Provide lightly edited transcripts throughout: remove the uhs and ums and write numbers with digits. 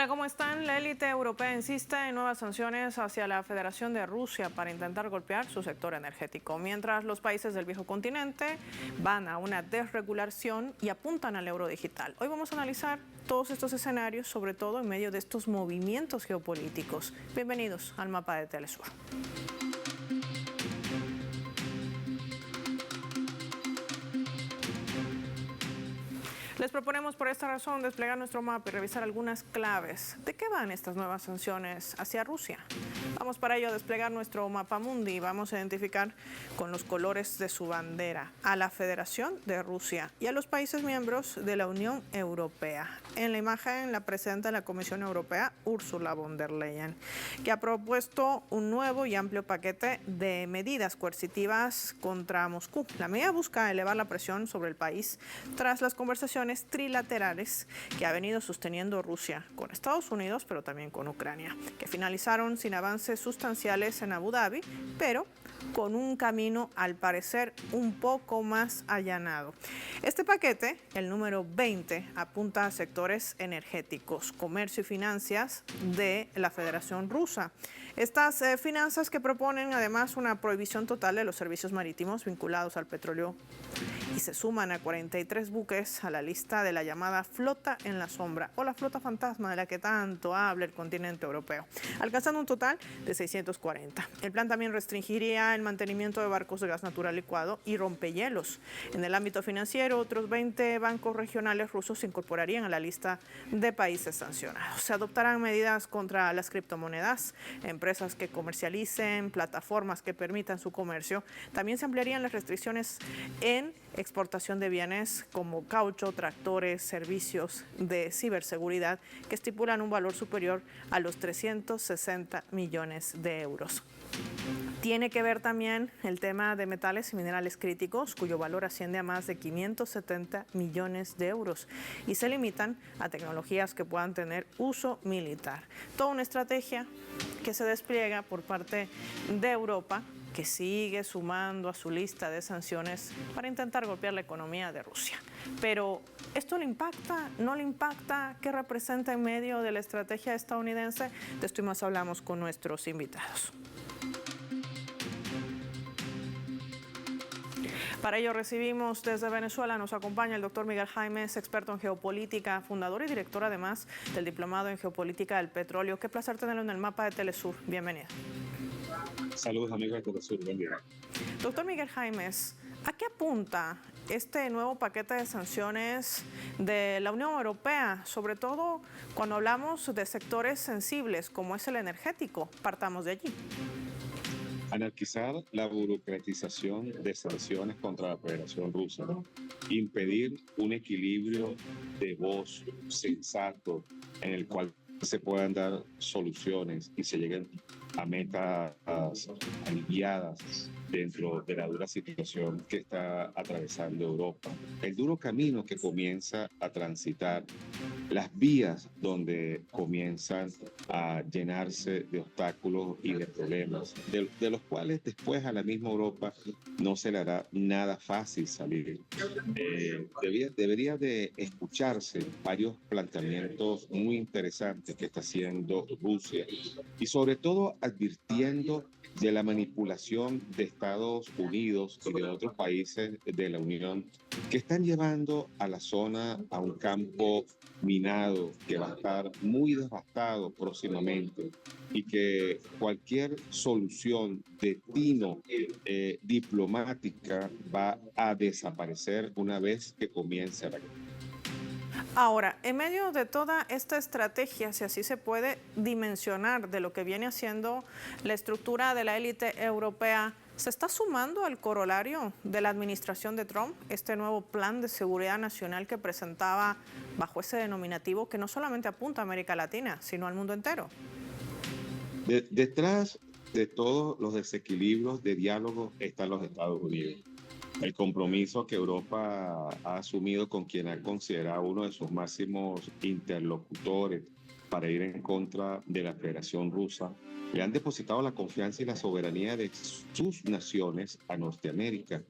Hola, ¿cómo están? La élite europea insiste en nuevas sanciones hacia la Federación de Rusia para intentar golpear su sector energético, mientras los países del viejo continente van a una desregulación y apuntan al euro digital. Hoy vamos a analizar todos estos escenarios, sobre todo en medio de estos movimientos geopolíticos. Bienvenidos al mapa de Telesur. Les proponemos por esta razón desplegar nuestro mapa y revisar algunas claves. ¿De qué van estas nuevas sanciones hacia Rusia? Vamos para ello a desplegar nuestro mapa mundi y vamos a identificar con los colores de su bandera a la Federación de Rusia y a los países miembros de la Unión Europea. En la imagen la presenta la Comisión Europea, Ursula von der Leyen, que ha propuesto un nuevo y amplio paquete de medidas coercitivas contra Moscú. La medida busca elevar la presión sobre el país tras las conversaciones trilaterales que ha venido sosteniendo Rusia con Estados Unidos, pero también con Ucrania, que finalizaron sin avances sustanciales en Abu Dhabi, pero con un camino al parecer un poco más allanado. Este paquete, el número 20, apunta a sectores energéticos, comercio y finanzas de la Federación Rusa. Estas finanzas que proponen además una prohibición total de los servicios marítimos vinculados al petróleo y se suman a 43 buques a la lista de la llamada flota en la sombra o la flota fantasma de la que tanto habla el continente europeo, alcanzando un total de 640. El plan también restringiría el mantenimiento de barcos de gas natural licuado y rompehielos. En el ámbito financiero, otros 20 bancos regionales rusos se incorporarían a la lista de países sancionados. Se adoptarán medidas contra las criptomonedas, empresas que comercialicen, plataformas que permitan su comercio. También se ampliarían las restricciones en exportación de bienes como caucho, tractores, servicios de ciberseguridad que estipulan un valor superior a los 360 millones de euros. Tiene que ver también el tema de metales y minerales críticos, cuyo valor asciende a más de 570 millones de euros y se limitan a tecnologías que puedan tener uso militar. Toda una estrategia que se despliega por parte de Europa, que sigue sumando a su lista de sanciones para intentar golpear la economía de Rusia. Pero, ¿esto le impacta? ¿No le impacta? ¿Qué representa en medio de la estrategia estadounidense? De esto y más hablamos con nuestros invitados. Para ello recibimos desde Venezuela, nos acompaña el doctor Miguel Jaimes, experto en geopolítica, fundador y director además del Diplomado en Geopolítica del Petróleo. Qué placer tenerlo en el mapa de Telesur. Bienvenido. Saludos amigos de Telesur, buen día. Doctor Miguel Jaimes, ¿a qué apunta este nuevo paquete de sanciones de la Unión Europea? Sobre todo cuando hablamos de sectores sensibles como es el energético. Partamos de allí. Anarquizar la burocratización de sanciones contra la Federación Rusa, impedir un equilibrio de voz sensato en el cual se puedan dar soluciones y se lleguen a metas aliviadas dentro de la dura situación que está atravesando Europa. El duro camino que comienza a transitar, las vías donde comienzan a llenarse de obstáculos y de problemas, de los cuales después a la misma Europa no se le hará nada fácil salir. Debería de escucharse varios planteamientos muy interesantes que está haciendo Rusia y sobre todo advirtiendo de la manipulación de Estados Unidos y de otros países de la Unión que están llevando a la zona a un campo minado que va a estar muy devastado próximamente y que cualquier solución de tino diplomática va a desaparecer una vez que comience la guerra. Ahora, en medio de toda esta estrategia, si así se puede dimensionar de lo que viene haciendo la estructura de la élite europea, ¿se está sumando al corolario de la administración de Trump este nuevo plan de seguridad nacional que presentaba bajo ese denominativo que no solamente apunta a América Latina, sino al mundo entero? Detrás de todos los desequilibrios de diálogo están los Estados Unidos. El compromiso que Europa ha asumido con quien ha considerado uno de sus máximos interlocutores para ir en contra de la Federación Rusa, le han depositado la confianza y la soberanía de sus naciones a Norteamérica.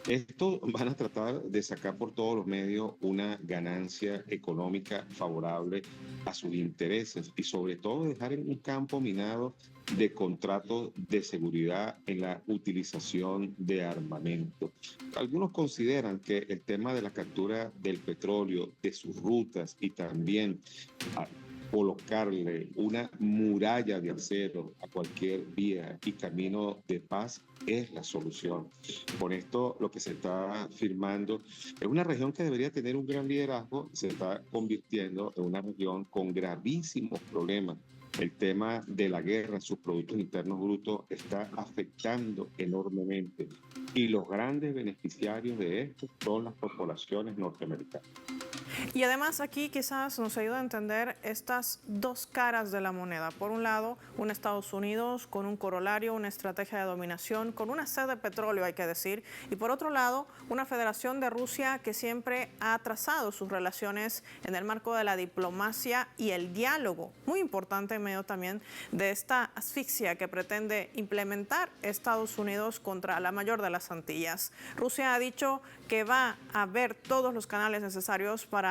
Esto van a tratar de sacar por todos los medios una ganancia económica favorable a sus intereses y sobre todo dejar en un campo minado de contratos de seguridad en la utilización de armamento. Algunos consideran que el tema de la captura del petróleo, de sus rutas y también colocarle una muralla de acero a cualquier vía y camino de paz es la solución. Con esto lo que se está firmando es una región que debería tener un gran liderazgo, se está convirtiendo en una región con gravísimos problemas. El tema de la guerra, sus productos internos brutos, está afectando enormemente. Y los grandes beneficiarios de esto son las corporaciones norteamericanas. Y además aquí quizás nos ayuda a entender estas dos caras de la moneda. Por un lado, un Estados Unidos con un corolario, una estrategia de dominación, con una sed de petróleo, hay que decir. Y por otro lado, una Federación de Rusia que siempre ha trazado sus relaciones en el marco de la diplomacia y el diálogo. Muy importante en medio también de esta asfixia que pretende implementar Estados Unidos contra la mayor de las Antillas. Rusia ha dicho que va a ver todos los canales necesarios para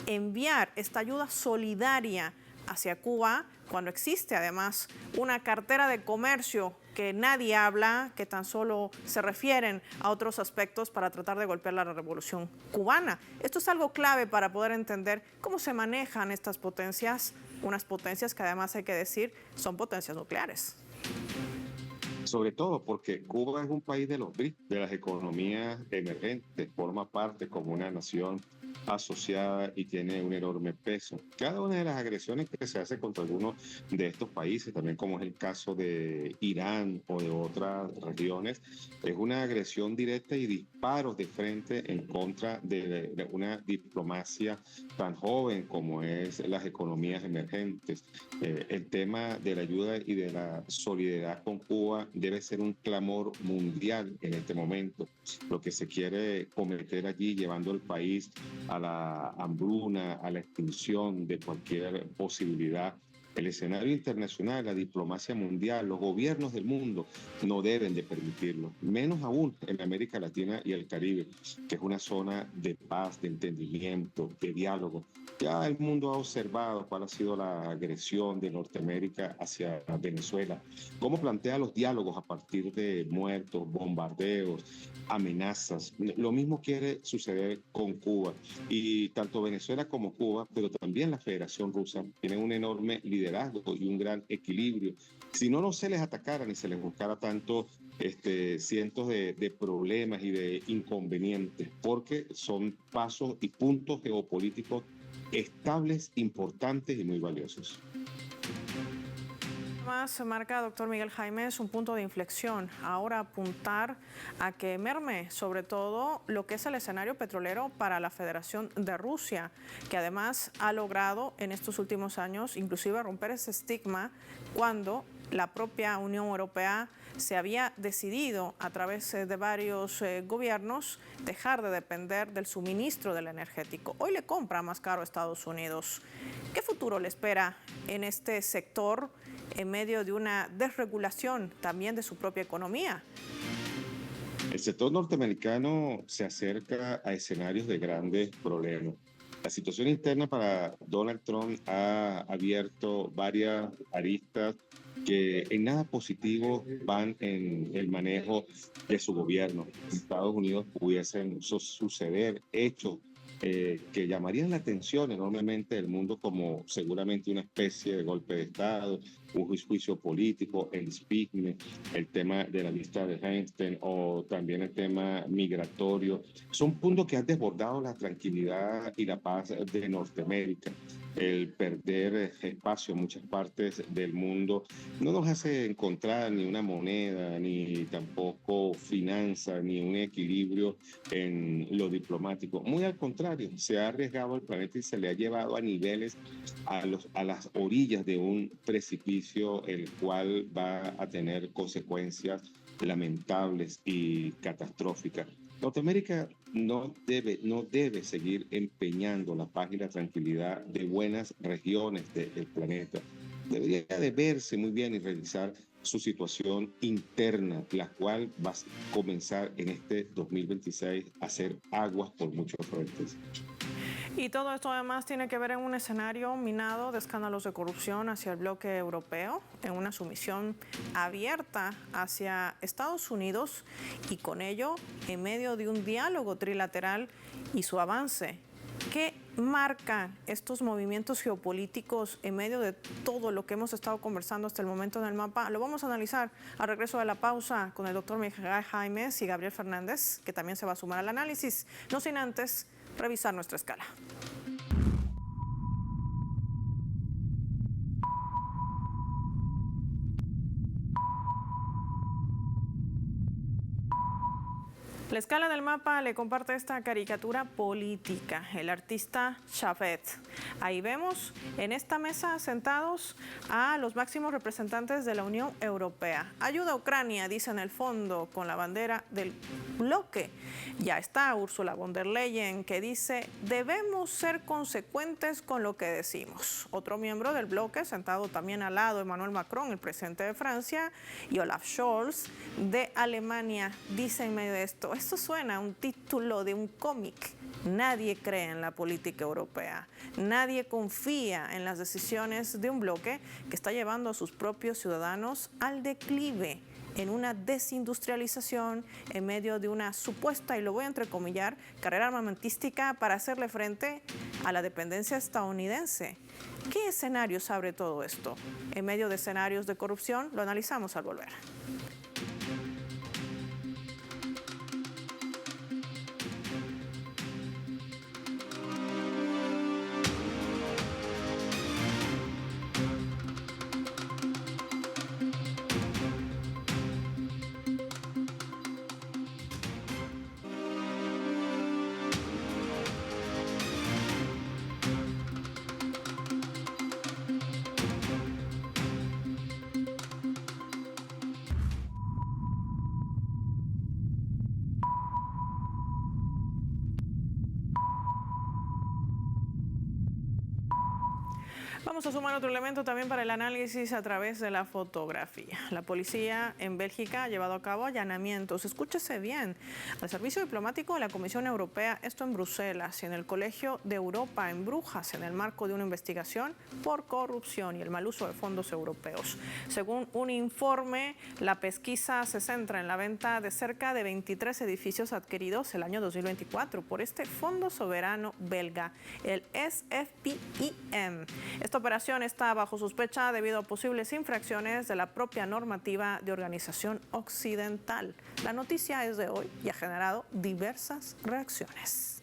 enviar esta ayuda solidaria hacia Cuba, cuando existe además una cartera de comercio que nadie habla, que tan solo se refieren a otros aspectos para tratar de golpear la revolución cubana. Esto es algo clave para poder entender cómo se manejan estas potencias, unas potencias que además hay que decir son potencias nucleares. Sobre todo porque Cuba es un país de los BRICS, de las economías emergentes, forma parte como una nación asociada y tiene un enorme peso. Cada una de las agresiones que se hace contra algunos de estos países, también como es el caso de Irán o de otras regiones, es una agresión directa y disparos de frente en contra de una diplomacia tan joven como es las economías emergentes. El tema de la ayuda y de la solidaridad con Cuba debe ser un clamor mundial en este momento. Lo que se quiere cometer allí, llevando el país a la hambruna, a la extinción de cualquier posibilidad. El escenario internacional, la diplomacia mundial, los gobiernos del mundo no deben de permitirlo, menos aún en América Latina y el Caribe, que es una zona de paz, de entendimiento, de diálogo. Ya el mundo ha observado cuál ha sido la agresión de Norteamérica hacia Venezuela, cómo plantea los diálogos a partir de muertos, bombardeos, amenazas. Lo mismo quiere suceder con Cuba. Y tanto Venezuela como Cuba, pero también la Federación Rusa, tienen un enorme liderazgo y un gran equilibrio. Si no se les atacara ni se les buscara tanto cientos de problemas y de inconvenientes, porque son pasos y puntos geopolíticos estables, importantes y muy valiosos. Además, se marca, doctor Miguel Jaime, es un punto de inflexión. Ahora apuntar a que merme sobre todo lo que es el escenario petrolero para la Federación de Rusia, que además ha logrado en estos últimos años inclusive romper ese estigma cuando la propia Unión Europea se había decidido a través de varios gobiernos dejar de depender del suministro del energético. Hoy le compra más caro a Estados Unidos. ¿Qué futuro le espera en este sector en medio de una desregulación también de su propia economía? El sector norteamericano se acerca a escenarios de grandes problemas. La situación interna para Donald Trump ha abierto varias aristas que en nada positivo van en el manejo de su gobierno. En Estados Unidos pudiesen suceder hechos que llamarían la atención enormemente del mundo, como seguramente una especie de golpe de Estado, un juicio político, el impeachment, el tema de la lista de Einstein o también el tema migratorio. Son puntos que han desbordado la tranquilidad y la paz de Norteamérica. El perder espacio en muchas partes del mundo no nos hace encontrar ni una moneda, ni tampoco finanzas, ni un equilibrio en lo diplomático. Muy al contrario, se ha arriesgado el planeta y se le ha llevado a niveles, a las orillas de un precipicio, el cual va a tener consecuencias lamentables y catastróficas. Norteamérica no debe seguir empeñando la paz y la tranquilidad de buenas regiones del planeta. Debería de verse muy bien y revisar su situación interna, la cual va a comenzar en este 2026 a hacer aguas por muchos frentes. Y todo esto además tiene que ver en un escenario minado de escándalos de corrupción hacia el bloque europeo, en una sumisión abierta hacia Estados Unidos y con ello en medio de un diálogo trilateral y su avance. ¿Qué marcan estos movimientos geopolíticos en medio de todo lo que hemos estado conversando hasta el momento en el mapa? Lo vamos a analizar al regreso de la pausa con el doctor Miguel Jaimes y Gabriel Fernández, que también se va a sumar al análisis, no sin antes revisar nuestra escala. La escala del mapa le comparte esta caricatura política, el artista Chávez. Ahí vemos en esta mesa sentados a los máximos representantes de la Unión Europea. Ayuda a Ucrania, dice en el fondo, con la bandera del bloque. Ya está Ursula von der Leyen, que dice, debemos ser consecuentes con lo que decimos. Otro miembro del bloque, sentado también al lado, Emmanuel Macron, el presidente de Francia, y Olaf Scholz, de Alemania, dice en medio de esto, esto suena a un título de un cómic. Nadie cree en la política europea. Nadie confía en las decisiones de un bloque que está llevando a sus propios ciudadanos al declive, en una desindustrialización, en medio de una supuesta, y lo voy a entrecomillar, carrera armamentística para hacerle frente a la dependencia estadounidense. ¿Qué escenarios abre todo esto? En medio de escenarios de corrupción, lo analizamos al volver. Vamos a sumar otro elemento también para el análisis a través de la fotografía. La policía en Bélgica ha llevado a cabo allanamientos, escúchese bien, al servicio diplomático de la Comisión Europea, esto en Bruselas, y en el Colegio de Europa en Brujas, en el marco de una investigación por corrupción y el mal uso de fondos europeos. Según un informe, la pesquisa se centra en la venta de cerca de 23 edificios adquiridos el año 2024 por este Fondo Soberano belga, el SFPIM. Esta operación está bajo sospecha debido a posibles infracciones de la propia normativa de organización occidental. La noticia es de hoy y ha generado diversas reacciones.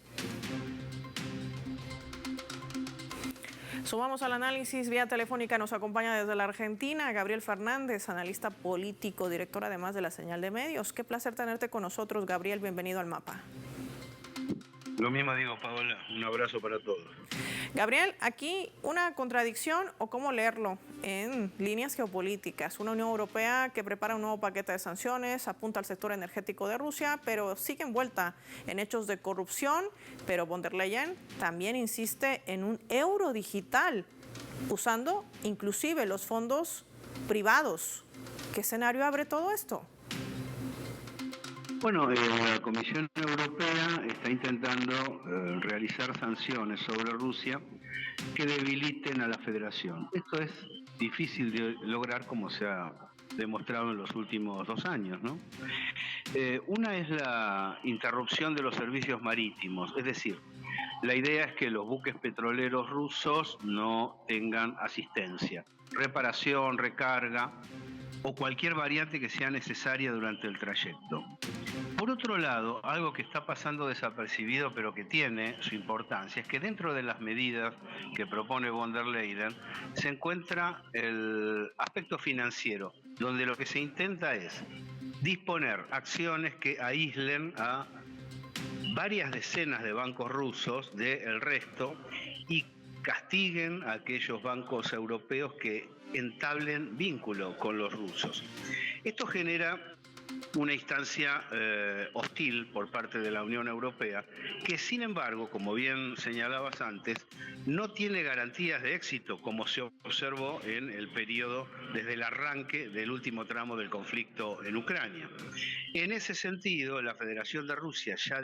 Sumamos al análisis vía telefónica, nos acompaña desde la Argentina Gabriel Fernández, analista político, director además de La Señal de Medios. Qué placer tenerte con nosotros, Gabriel, bienvenido al mapa. Lo mismo digo, Paola, un abrazo para todos. Gabriel, aquí una contradicción o cómo leerlo en líneas geopolíticas. Una Unión Europea que prepara un nuevo paquete de sanciones, apunta al sector energético de Rusia, pero sigue envuelta en hechos de corrupción. Pero von der Leyen también insiste en un euro digital, usando inclusive los fondos privados. ¿Qué escenario abre todo esto? Bueno, la Comisión Europea está intentando realizar sanciones sobre Rusia que debiliten a la Federación. Esto es difícil de lograr, como se ha demostrado en los últimos 2 años, ¿no? Una es la interrupción de los servicios marítimos, es decir, la idea es que los buques petroleros rusos no tengan asistencia, reparación, recarga o cualquier variante que sea necesaria durante el trayecto. Por otro lado, algo que está pasando desapercibido pero que tiene su importancia es que dentro de las medidas que propone von der Leyen se encuentra el aspecto financiero, donde lo que se intenta es disponer acciones que aíslen a varias decenas de bancos rusos del resto y castiguen a aquellos bancos europeos que entablen vínculo con los rusos. Esto genera una instancia hostil por parte de la Unión Europea, que sin embargo, como bien señalabas antes, no tiene garantías de éxito, como se observó en el periodo desde el arranque del último tramo del conflicto en Ucrania. En ese sentido, la Federación de Rusia ya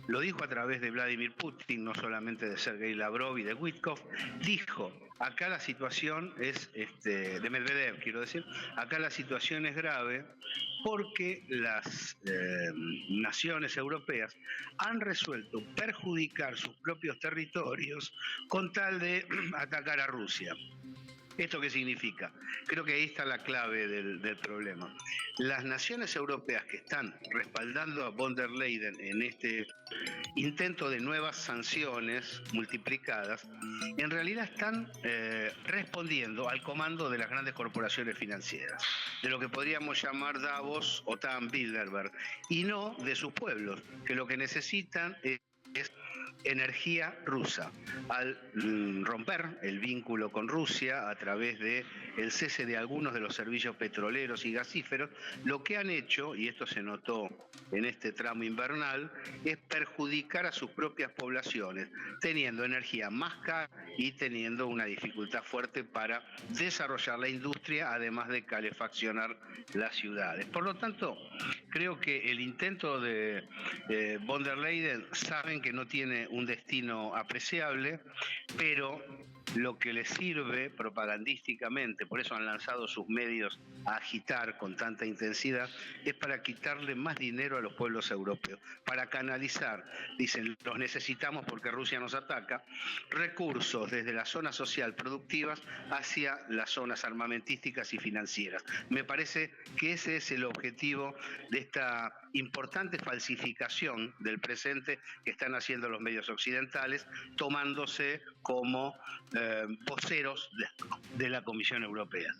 lo dijo a través de Vladimir Putin, no solamente de Sergei Lavrov y de Witkoff, dijo, acá la situación es, de Medvedev quiero decir, acá la situación es grave porque las naciones europeas han resuelto perjudicar sus propios territorios con tal de atacar a Rusia. ¿Esto qué significa? Creo que ahí está la clave del problema. Las naciones europeas que están respaldando a von der Leyen en este intento de nuevas sanciones multiplicadas, en realidad están respondiendo al comando de las grandes corporaciones financieras, de lo que podríamos llamar Davos, OTAN, Bilderberg, y no de sus pueblos, que lo que necesitan es energía rusa. Al romper el vínculo con Rusia a través de el cese de algunos de los servicios petroleros y gasíferos, lo que han hecho, y esto se notó en este tramo invernal, es perjudicar a sus propias poblaciones, teniendo energía más cara y teniendo una dificultad fuerte para desarrollar la industria, además de calefaccionar las ciudades. Por lo tanto, creo que el intento de von der Leyen saben que no tiene un destino apreciable, pero lo que les sirve propagandísticamente, por eso han lanzado sus medios a agitar con tanta intensidad, es para quitarle más dinero a los pueblos europeos, para canalizar, dicen, los necesitamos porque Rusia nos ataca, recursos desde la zona social productivas hacia las zonas armamentísticas y financieras. Me parece que ese es el objetivo de esta importante falsificación del presente que están haciendo los medios occidentales, tomándose como voceros de la Comisión Europea.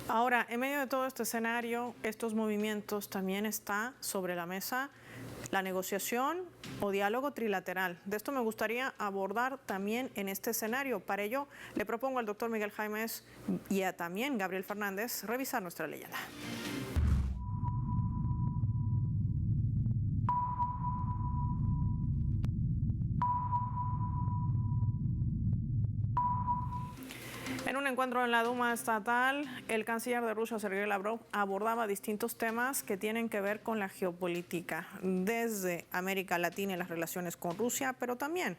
Ahora, en medio de todo este escenario, estos movimientos, también está sobre la mesa la negociación o diálogo trilateral. De esto me gustaría abordar también en este escenario. Para ello, le propongo al doctor Miguel Jaimes y a también Gabriel Fernández revisar nuestra leyenda. En un encuentro en la Duma estatal, el canciller de Rusia, Sergei Lavrov, abordaba distintos temas que tienen que ver con la geopolítica, desde América Latina y las relaciones con Rusia, pero también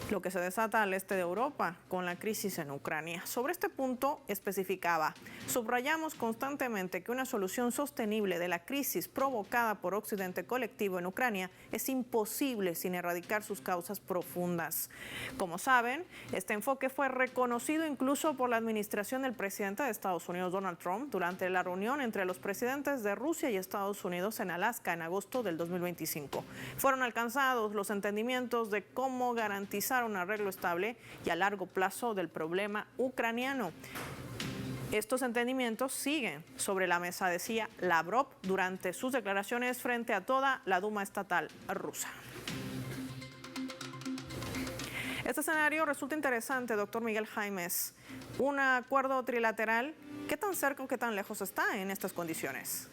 lo que se desata al este de Europa con la crisis en Ucrania. Sobre este punto especificaba, subrayamos constantemente que una solución sostenible de la crisis provocada por Occidente colectivo en Ucrania es imposible sin erradicar sus causas profundas. Como saben, este enfoque fue reconocido incluso por la administración del presidente de Estados Unidos, Donald Trump, durante la reunión entre los presidentes de Rusia y Estados Unidos en Alaska en agosto del 2025. Fueron alcanzados los entendimientos de cómo garantizar un arreglo estable y a largo plazo del problema ucraniano. Estos entendimientos siguen sobre la mesa, decía Lavrov durante sus declaraciones frente a toda la Duma estatal rusa. Este escenario resulta interesante, doctor Miguel Jaimes. Un acuerdo trilateral, ¿qué tan cerca o qué tan lejos está en estas condiciones?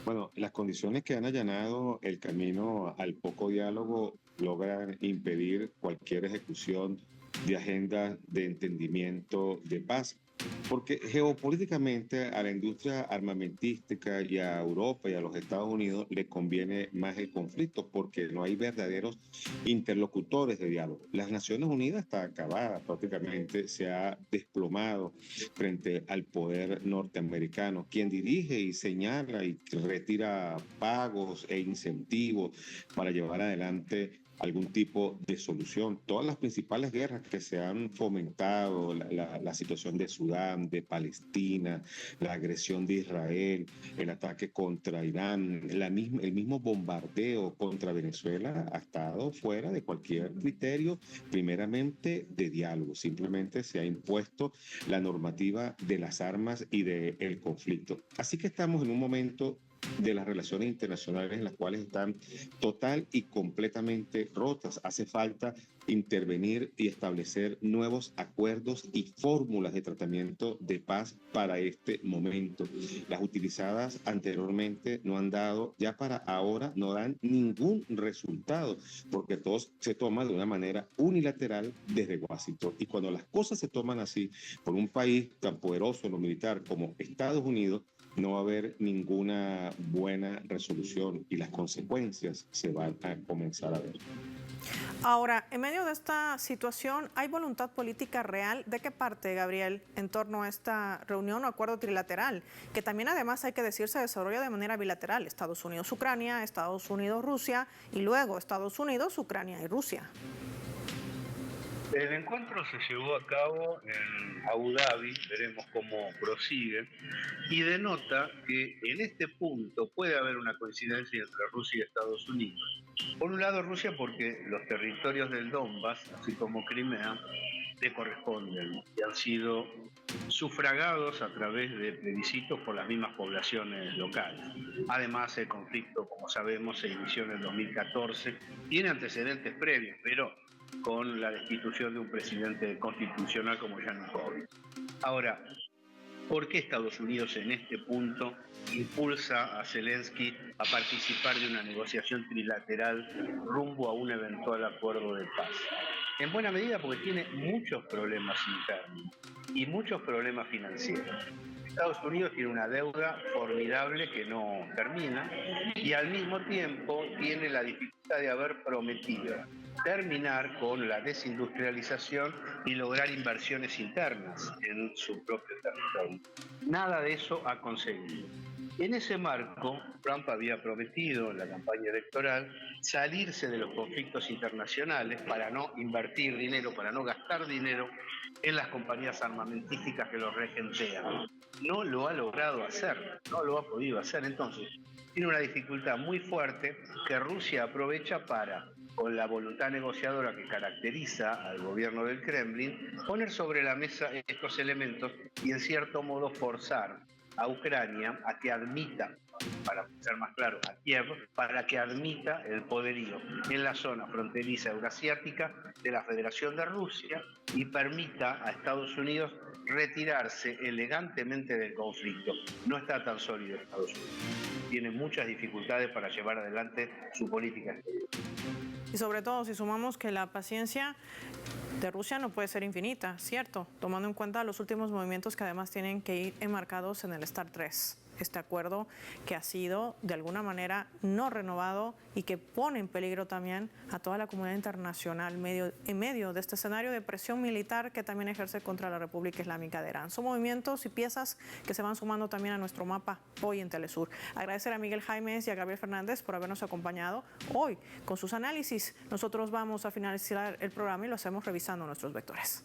Bueno, las condiciones que han allanado el camino al poco diálogo logran impedir cualquier ejecución de agendas de entendimiento de paz. Porque geopolíticamente a la industria armamentística y a Europa y a los Estados Unidos le conviene más el conflicto porque no hay verdaderos interlocutores de diálogo. Las Naciones Unidas está acabada, prácticamente se ha desplomado frente al poder norteamericano, quien dirige y señala y retira pagos e incentivos para llevar adelante algún tipo de solución. Todas las principales guerras que se han fomentado, la situación de Sudán, de Palestina, la agresión de Israel, el ataque contra Irán, el mismo bombardeo contra Venezuela ha estado fuera de cualquier criterio, primeramente de diálogo. Simplemente se ha impuesto la normativa de las armas y del conflicto. Así que estamos en un momento de las relaciones internacionales en las cuales están total y completamente rotas. Hace falta intervenir y establecer nuevos acuerdos y fórmulas de tratamiento de paz para este momento. Las utilizadas anteriormente no han dado, ya para ahora no dan ningún resultado, porque todo se toma de una manera unilateral desde Washington. Y cuando las cosas se toman así por un país tan poderoso en lo militar como Estados Unidos, no va a haber ninguna buena resolución y las consecuencias se van a comenzar a ver. Ahora, en medio de esta situación, ¿hay voluntad política real? ¿De qué parte, Gabriel, en torno a esta reunión o acuerdo trilateral? Que también, además, hay que decir, se desarrolla de manera bilateral. Estados Unidos-Ucrania, Estados Unidos-Rusia y luego Estados Unidos, Ucrania y Rusia. El encuentro se llevó a cabo en Abu Dhabi, veremos cómo prosigue, y denota que en este punto puede haber una coincidencia entre Rusia y Estados Unidos. Por un lado Rusia porque los territorios del Donbass, así como Crimea, le corresponden y han sido sufragados a través de plebiscitos por las mismas poblaciones locales. Además, el conflicto, como sabemos, se inició en el 2014, tiene antecedentes previos, pero con la destitución de un presidente constitucional como Yanukovych. Ahora, ¿por qué Estados Unidos en este punto impulsa a Zelensky a participar de una negociación trilateral rumbo a un eventual acuerdo de paz? En buena medida porque tiene muchos problemas internos y muchos problemas financieros. Estados Unidos tiene una deuda formidable que no termina y al mismo tiempo tiene la dificultad de haber prometido terminar con la desindustrialización y lograr inversiones internas en su propio territorio. Nada de eso ha conseguido. En ese marco, Trump había prometido en la campaña electoral salirse de los conflictos internacionales para no invertir dinero, para no gastar dinero en las compañías armamentísticas que los regentean. No lo ha logrado hacer, no lo ha podido hacer. Entonces, tiene una dificultad muy fuerte que Rusia aprovecha para, con la voluntad negociadora que caracteriza al gobierno del Kremlin, poner sobre la mesa estos elementos y en cierto modo forzar a Ucrania a que admita, para ser más claro, a Kiev, para que admita el poderío en la zona fronteriza eurasiática de la Federación de Rusia y permita a Estados Unidos retirarse elegantemente del conflicto. No está tan sólido Estados Unidos. Tiene muchas dificultades para llevar adelante su política exterior. Y sobre todo si sumamos que la paciencia de Rusia no puede ser infinita, ¿cierto? Tomando en cuenta los últimos movimientos que además tienen que ir enmarcados en el START 3. Este acuerdo que ha sido de alguna manera no renovado y que pone en peligro también a toda la comunidad internacional en medio de este escenario de presión militar que también ejerce contra la República Islámica de Irán. Son movimientos y piezas que se van sumando también a nuestro mapa hoy en Telesur. Agradecer a Miguel Jaimes y a Gabriel Fernández por habernos acompañado hoy con sus análisis. Nosotros vamos a finalizar el programa y lo hacemos revisando nuestros vectores.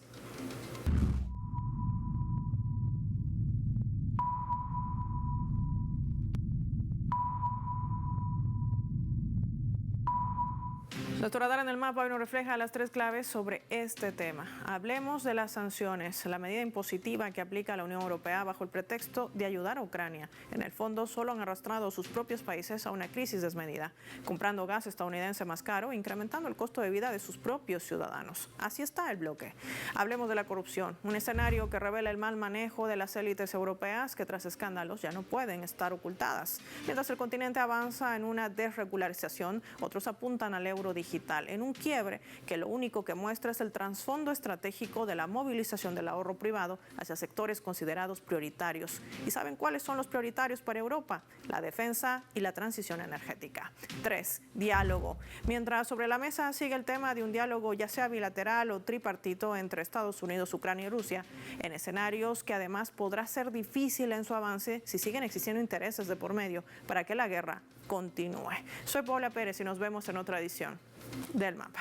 Nuestro radar en el mapa hoy nos refleja las tres claves sobre este tema. Hablemos de las sanciones, la medida impositiva que aplica la Unión Europea bajo el pretexto de ayudar a Ucrania. En el fondo, solo han arrastrado sus propios países a una crisis desmedida, comprando gas estadounidense más caro, incrementando el costo de vida de sus propios ciudadanos. Así está el bloque. Hablemos de la corrupción, un escenario que revela el mal manejo de las élites europeas que tras escándalos ya no pueden estar ocultadas. Mientras el continente avanza en una desregularización, otros apuntan al euro digital, en un quiebre que lo único que muestra es el trasfondo estratégico de la movilización del ahorro privado hacia sectores considerados prioritarios. ¿Y saben cuáles son los prioritarios para Europa? La defensa y la transición energética. 3. Diálogo. Mientras sobre la mesa sigue el tema de un diálogo ya sea bilateral o tripartito entre Estados Unidos, Ucrania y Rusia, en escenarios que además podrá ser difícil en su avance si siguen existiendo intereses de por medio para que la guerra continúe. Soy Paula Pérez y nos vemos en otra edición del Mapa.